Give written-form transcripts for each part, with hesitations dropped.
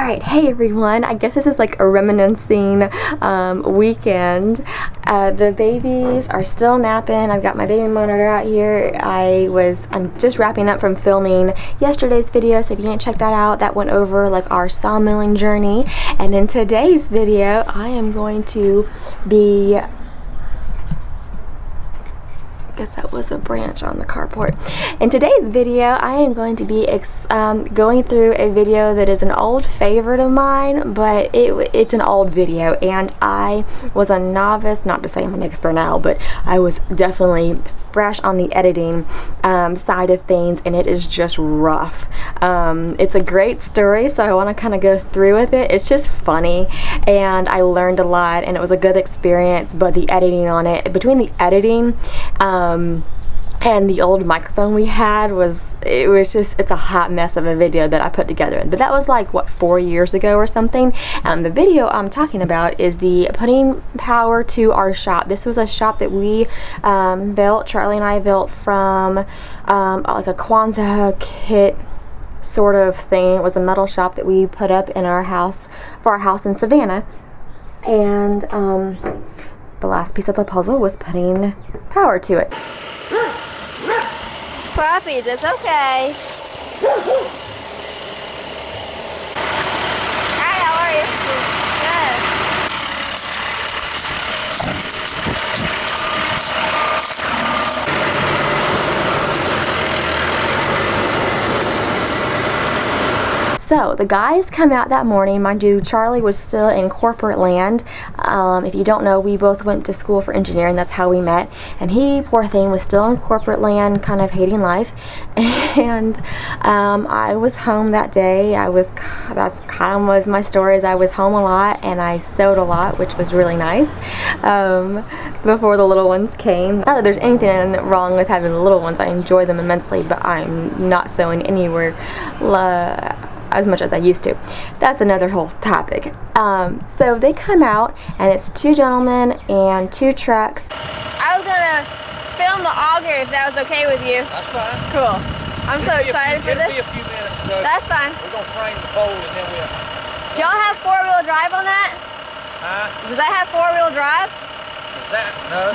Alright, hey everyone. I guess this is like a reminiscing weekend. The babies are still napping. I've got my baby monitor out here. I'm just wrapping up from filming yesterday's video, so if you didn't check that out, that went over like our sawmilling journey. And in today's video, I am going to be, I guess that was a branch on the carport. In today's video, I am going to be going through a video that is an old favorite of mine, but it's an old video, and I was a novice, not to say I'm an expert now, but I was definitely fresh on the editing side of things, and it is just rough. It's a great story, so I want to kind of go through with it. It's just funny, and I learned a lot, and it was a good experience, but the editing on it, between the editing and the old microphone we had, it's a hot mess of a video that I put together. But that was like, what, 4 years ago or something. The video I'm talking about is the putting power to our shop. This was a shop that we built, Charlie and I built from like a Kwanzaa kit sort of thing. It was a metal shop that we put up in our house, for our house in Savannah. And the last piece of the puzzle was putting power to it. Puppies, it's okay. Hi, how are you? Good. So the guys come out that morning. Mind you, Charlie was still in corporate land. If you don't know, we both went to school for engineering. That's how we met. And he, poor thing, was still in corporate land, kind of hating life. And I was home that day. That's kind of was my story. Is I was home a lot and I sewed a lot, which was really nice. Before the little ones came. Not that there's anything wrong with having the little ones. I enjoy them immensely, but I'm not sewing anywhere as much as I used to. That's another whole topic. So they come out, and it's two gentlemen and two trucks. I was gonna film the auger if that was okay with you. That's fine. Cool. I'm so excited for this. It'll be a few minutes. So that's fine. We're gonna frame the pole and then we'll. Y'all have four-wheel drive on that? Huh? Does that have four-wheel drive? Is that? No.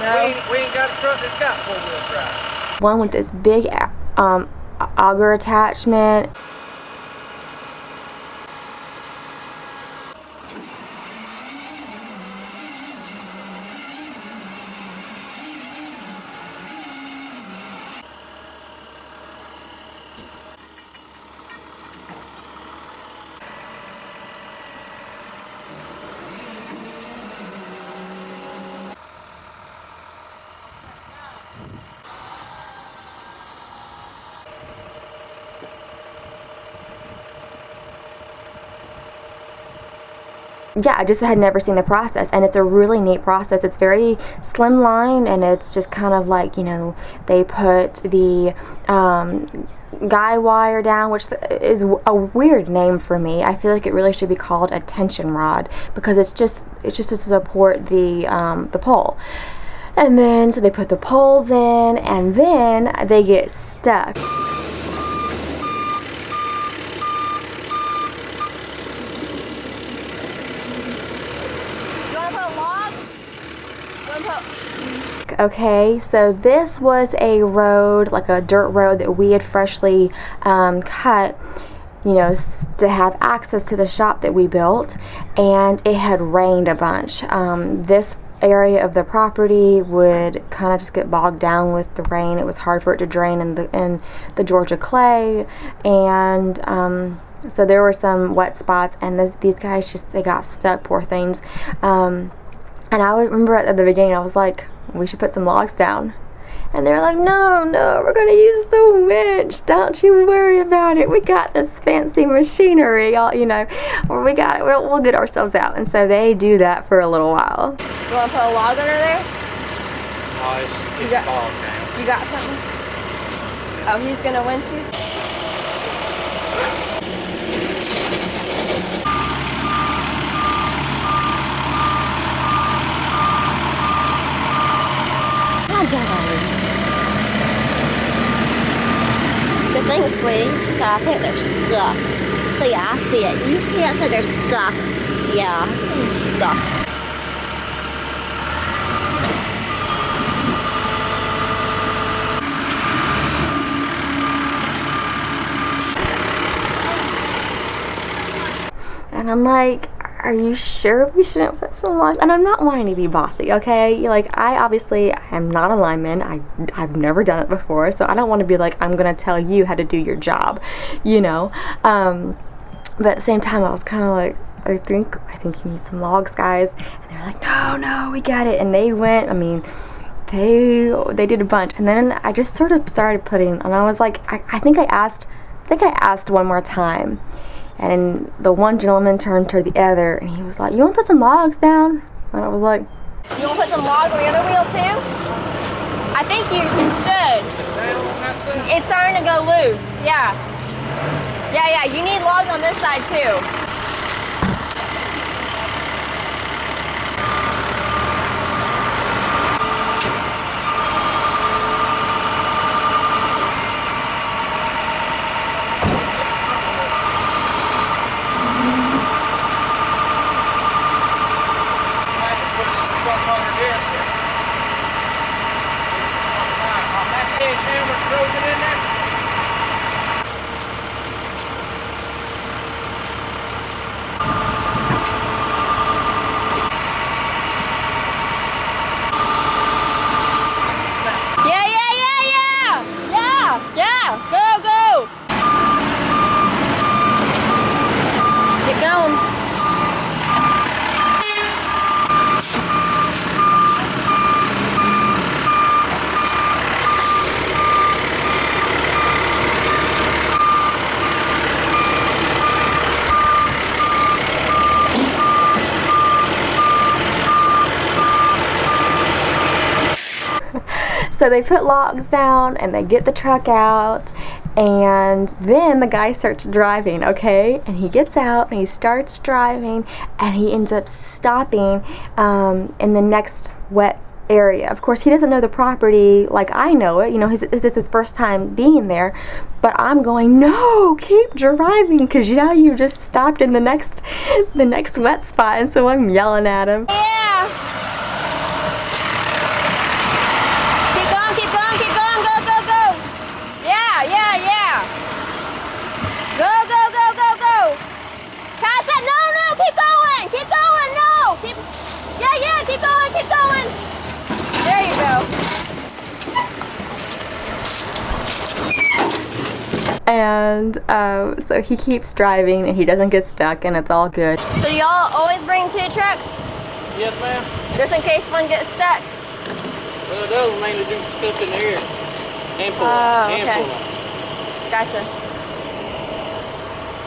We ain't got a truck that's got four-wheel drive. One with this big auger attachment. Yeah, I just had never seen the process, and it's a really neat process. It's very slimline, and it's just kind of like, you know, they put the guy wire down, which is a weird name for me. I feel like it really should be called a tension rod, because it's just to support the pole. And then so they put the poles in, and then they get stuck. Okay, so this was a road, like a dirt road that we had freshly cut, you know, to have access to the shop that we built, and it had rained a bunch. This area of the property would kind of just get bogged down with the rain. It was hard for it to drain in the Georgia clay, and so there were some wet spots, and these guys they got stuck, poor things. And I remember at the beginning, I was like, we should put some logs down. And they're like, no, we're going to use the winch. Don't you worry about it. We got this fancy machinery, you know, or we got it. We'll get ourselves out. And so they do that for a little while. You want to put a log under there? No, it's bogged down. You got something? Oh, he's going to winch you? The thing, sweetie, so I think they're stuck. see it. I see it. You see it? So they're stuck. Yeah, they're stuck. And I'm like, are you sure we shouldn't put some logs? And I'm not wanting to be bossy, okay? Like, I obviously am not a lineman. I've never done it before, so I don't want to be like, I'm gonna tell you how to do your job, you know? But at the same time, I was kind of like, I think you need some logs, guys. And they were like, no, we got it. And they went, I mean, they did a bunch. And then I just sort of started putting, and I was like, I think I asked one more time. And the one gentleman turned to the other, and he was like, you want to put some logs down? And I was like, You want to put some logs on the other wheel too? I think you should. It's starting to go loose. Yeah. Yeah, you need logs on this side too. Yeah, go. Keep going. So they put logs down and they get the truck out, and then the guy starts driving, okay? And he gets out and he starts driving, and he ends up stopping in the next wet area. Of course, he doesn't know the property like I know it. You know, this is his first time being there. But I'm going, no, keep driving, because you know you just stopped in the next wet spot, and so I'm yelling at him. Yeah. Go. Yeah. Go. Pass it. No, keep going. No. Keep going. There you go. And so he keeps driving and he doesn't get stuck, and it's all good. So do y'all always bring 2 trucks? Yes, ma'am. Just in case one gets stuck? Well, those mainly do stuff in the air. And pull okay. Gotcha.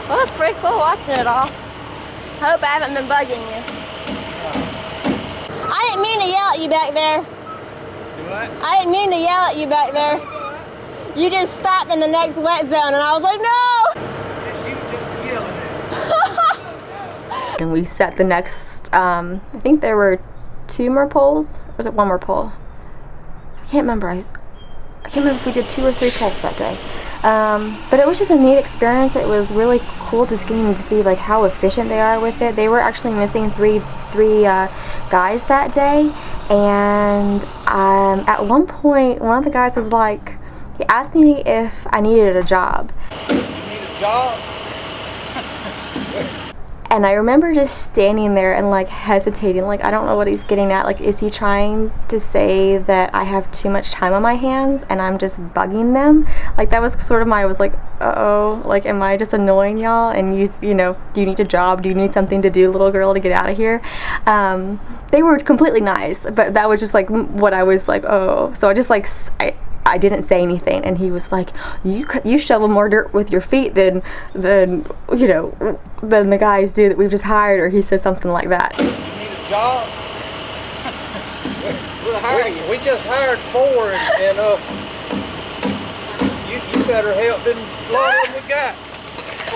Well, it's pretty cool watching it all. I hope I haven't been bugging you. I didn't mean to yell at you back there. Do what? I didn't mean to yell at you back there. You just stopped in the next wet zone, and I was like, no! Yes, you just yelling at. And we set the next, I think there were 2 more poles, or was it 1 more pole? I can't remember. I can't remember if we did 2 or 3 poles that day. But it was just a neat experience. It was really cool just getting to see like how efficient they are with it. They were actually missing three guys that day, and at one point one of the guys was like, he asked me if I needed a job. You need a job? And I remember just standing there and like hesitating, like I don't know what he's getting at. Like, is he trying to say that I have too much time on my hands and I'm just bugging them? Like, that was sort of I was like, uh-oh, like, am I just annoying y'all? And you know, do you need a job? Do you need something to do, little girl, to get out of here? They were completely nice, but that was just like what I was like, oh. So I just like, I didn't say anything, and he was like, you shovel more dirt with your feet than you know, than the guys do that we've just hired, or he said something like that. You need a job? We'll hire you. We just hired 4, and you better help than a lot of them we got.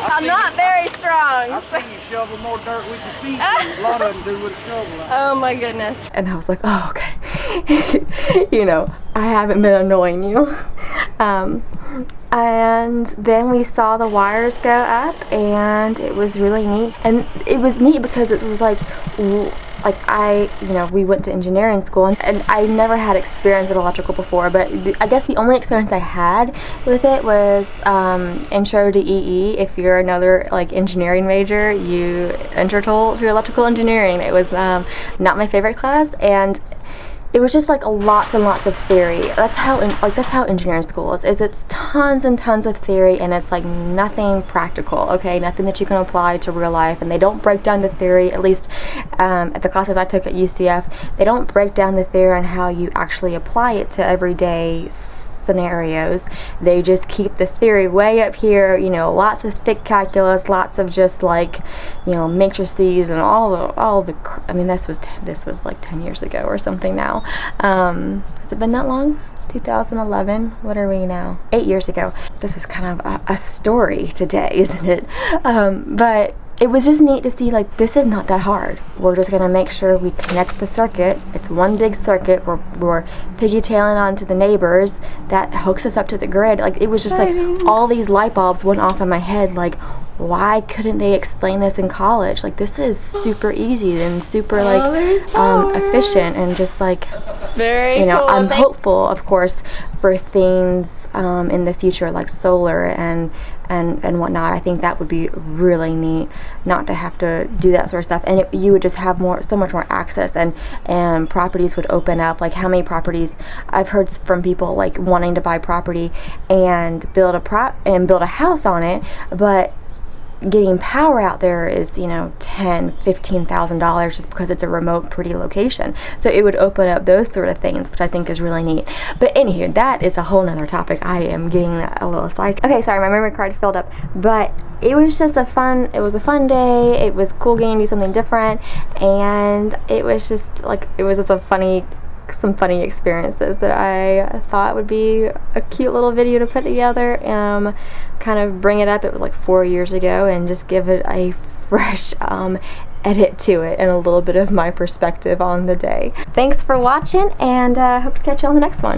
I'm not very strong. I've seen you shovel more dirt with your feet than a lot of them do with a shovel. Oh my goodness. And I was like, oh, okay. You know, I haven't been annoying you. And then we saw the wires go up, and it was really neat. And it was neat because it was like we went to engineering school, and I never had experience with electrical before, but I guess the only experience I had with it was intro to EE. If you're another like engineering major, you enter to electrical engineering. It was not my favorite class, and it was just like lots and lots of theory. That's how engineering school is. It's tons and tons of theory, and it's like nothing practical. Okay, nothing that you can apply to real life. And they don't break down the theory. At least at the classes I took at UCF, they don't break down the theory on how you actually apply it to everyday scenarios. They just keep the theory way up here, you know, lots of thick calculus, lots of just like, you know, matrices and all the I mean, this was like 10 years ago or something now. Has it been that long? 2011. What are we now? 8 years ago. This is kind of a story today, isn't it? But it was just neat to see, like, this is not that hard. We're just going to make sure we connect the circuit. It's one big circuit. We're piggytailing onto the neighbors. That hooks us up to the grid. Like, it was just like all these light bulbs went off in my head. Like, why couldn't they explain this in college? Like, this is super easy and super, like, efficient and just, like, very you know, cool. I'm hopeful, of course, for things in the future like solar and whatnot. I think that would be really neat, not to have to do that sort of stuff, and you would just have so much more access, and properties would open up. Like, how many properties I've heard from people like wanting to buy property and build a house on it, but getting power out there is, you know, $10,000-$15,000 just because it's a remote, pretty location. So it would open up those sort of things, which I think is really neat. But anywho, that is a whole nother topic. I am getting a little side. Okay, sorry, my memory card filled up. But it was just a fun day. It was cool getting to do something different, and it was just some funny experiences that I thought would be a cute little video to put together, kind of bring it up. It was like 4 years ago, and just give it a fresh edit to it and a little bit of my perspective on the day. Thanks for watching, and hope to catch you on the next one.